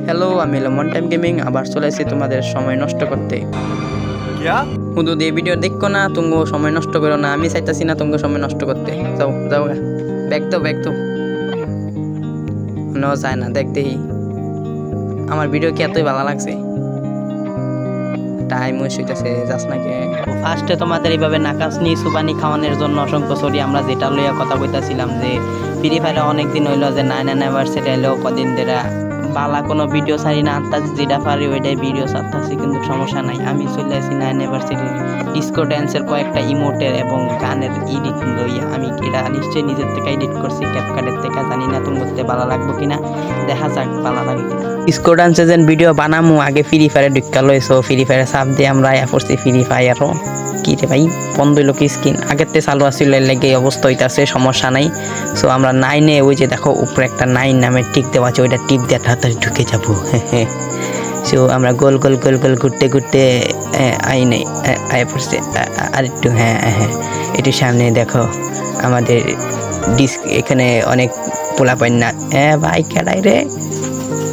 Hello, আমি হলাম one time gaming. আবার চলে এসেছি তোমাদের সময় নষ্ট করতে। শুধু দিয়ে ভিডিও দেখো না, তুমি সময় নষ্ট করো না। আমি চাইতেছি না তুমি সময় নষ্ট করতে। যাও যাও, ব্যাগ তো ন যায় না। দেখ দেখি আমার ভিডিও কি এতই ভালো লাগছে। টাইম হইতেছে যাস নাকি। ফার্স্টে তোমাদের এইভাবে নাকাশনি সুবানি খাওয়ানোর জন্য অসংখ্য সরি। আমরা যেটা লইয়া কথা কইতাছিলাম যে ফ্রি ফায়ারে অনেকদিন হইলো যে 9 অ্যানিভার্সারি এলো, কদিন ধরে বালা কোনো ভিডিও ছাড়ি না, আনতাছি যেটা পারি ওইটাই ভিডিও ছাড়তাছি, কিন্তু সমস্যা নাই। আমি চলে আসি 9 অ্যানিভার্সারির ডিস্কো ড্যান্সের কয়েকটা ইমোটের এবং গানের এডিট লইয়া। আমি এটা নিশ্চয়ই নিজের থেকে এডিট করছি, ক্যাপকাটের থেকে। জানি না তুমি করতে ভালো লাগবো কিনা, দেখা যাক ভালো লাগে কিনা। ডিস্কো ড্যান্সের যেন ভিডিও বানামু আগে ফ্রি ফায়ারে ঢুকা লইছো। ফ্রি ফায়ারে সাপ দিয়ে আমরা আয়া পড়ছি। ফ্রি ফায়ারও কি রে ভাই বন্ধ হইলো কি স্ক্রিন, আগের থেকে চালু আসছিল লেগে অবস্থা হইতাছে, সমস্যা নাই। সো আমরা 9-এ ওই যে দেখো উপরে একটা 9 নামের টিক দেওয়া আছে, ওইটা টিপ দিয়ে তাড়াতাড়ি ঢুকে যাবো। সো আমরা গোল ঘুরতে আই নেই আয় পড়ছে আর একটু। হ্যাঁ, এটির সামনে দেখো আমাদের ডিস্ক, এখানে অনেক পোলা পাই না। ভাই কেডাই রে,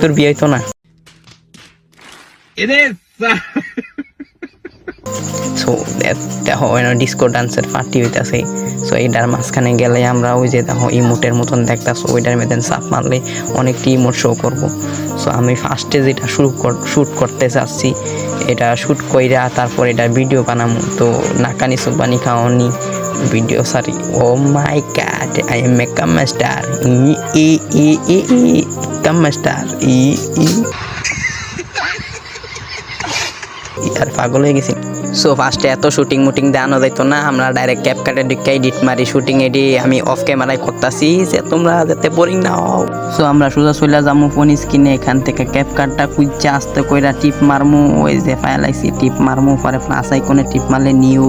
তোর বিয়ে হইতো না? সো দেখো ডিস্কো ডান্সের পার্টি হইতাছে। সো এইটার মাঝখানে গেলে আমরা ওই যে দেখো ইমোটের মতন দেখতেছো, ওইটার মধ্যে চাপ মারলে অনেকটি ইমোট শো করবো। সো আমি ফার্স্টে যেটা শ্যুট করতে চাচ্ছি, এটা শ্যুট কইরা তারপর এটা ভিডিও বানাবো। তো নাকানি সুবানি খাওয়ানি ভিডিও সারি। ও মাই গড, আই এম এ কামাস্টার কামাস্টার আর পাগল হয়ে গেছি। সো ফার্স্টে এত শুটিং মুটিং দেওয়ানো যাইতো না, আমরা ডাইরেক্ট ক্যাপকাটে ঢুকে এডিট মারি। শুটিং এডি আমি অফ ক্যামেরায় করতেছি যে তোমরা যাতে বোরিং না হও। সো আমরা সোজা চলে যাবো ফোন স্ক্রিনে। এখান থেকে ক্যাপকাটটা কুইচা আস্তে কইরা টিপ মারমু, ওই যে ফাইলাইছি টিপ মারমু, পরে প্লাস আইকনে টিপ মারলে নিউ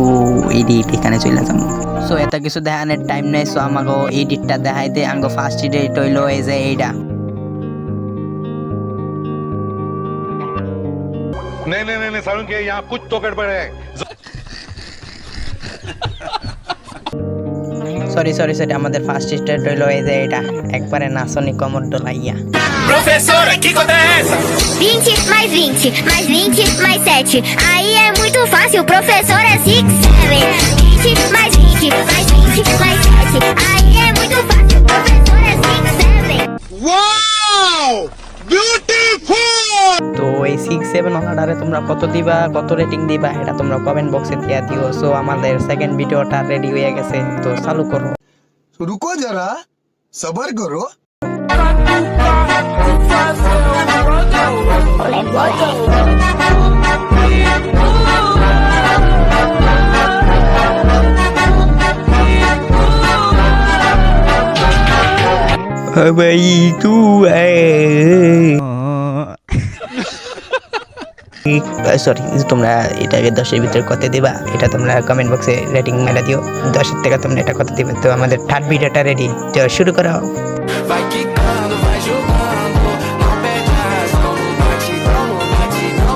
এডিট এখানে চলে যাবো। সো এত কিছু দেখানোর টাইম নেই। সো আমাকে এডিটটা দেখাই দে। আমাকে ফার্স্ট এডিট হইলো এই যে এইটা। नहीं सारुण के यहाँ कुछ तो गड़बड़ है। সরি আমাদের ফার্স্ট স্টেট হইলো এই যে এটা, একবারে নাচনি কমর ডলাইয়া। Professor, aqui acontece! 20 mais 20, mais 20, mais 7. Aí é muito fácil, o professor é 6, 7. 20 mais 20, mais 20, mais 7. Aí é muito fácil, o professor é 6, 7. Wow! Beautiful! তো এই 6-7 অর্ডারে তোমরা কত দিবা, কত রেটিং দিবা, এটা তোমরা কমেন্ট বক্সে দিয়ে দিও। সো আমাদের সেকেন্ড ভিডিওটা রেডি হয়ে গেছে, তো চালু করো। रुको जरा सबर करो। भाई तू সরি, তোমরা এটাকে 10-এর ভিতরে কত দিবা এটা তোমরা কমেন্ট বক্সে রেটিং মেলা দিও। 10-এর থেকে তোমরা এটা কত দিবে। তো আমাদের থার্ড ভিডিওটা রেডি, তো শুরু করো। Vai quicando, vai jogando, não perde a razão, no batidão,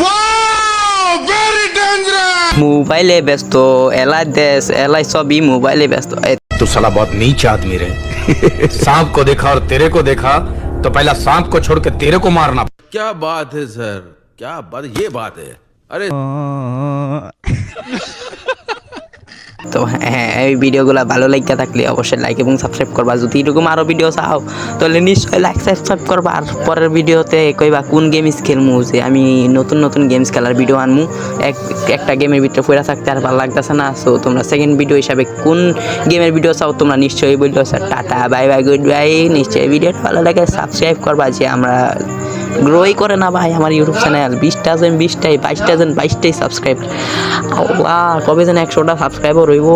Wow! Very dangerous! মোবাইলে ব্যস্ত, এলাই দেশ এলাই সবই মোবাইলে ব্যস্ত। तू साला बहुत नीच आदमी रे। सांप को देखा और तेरे को देखा तो पहला सांप को छोड़ के तेरे को मारना। क्या बात है सर, क्या बात, ये बात है। अरे তো হ্যাঁ, এই ভিডিওগুলো ভালো লাগতে থাকলে অবশ্যই লাইক এবং সাবস্ক্রাইব করবা। যদি এরকম আরও ভিডিও চাও তাহলে নিশ্চয়ই লাইক সাবস্ক্রাইব করবা। আর পরের ভিডিওতে কইবা কোন গেমস খেলমু, যে আমি নতুন গেমস খেলার ভিডিও আনমু। একটা গেমের ভিতরে পড়ে থাকতে আর ভালো লাগতেছে না। সো তোমরা সেকেন্ড ভিডিও হিসাবে কোন গেমের ভিডিও চাও তোমরা নিশ্চয়ই বললো। Sir tata, bye bye, good bye. নিশ্চয়ই ভিডিওটা ভালো লাগে সাবস্ক্রাইব করবা, যে আমরা গ্রোই করে না ভাই আমার ইউটিউব চ্যানেল। 20,000 20টাই, 22,000 22টাই সাবস্ক্রাইব। আল্লাহ, কবে যেন 100টা সাবস্ক্রাইবার হইব।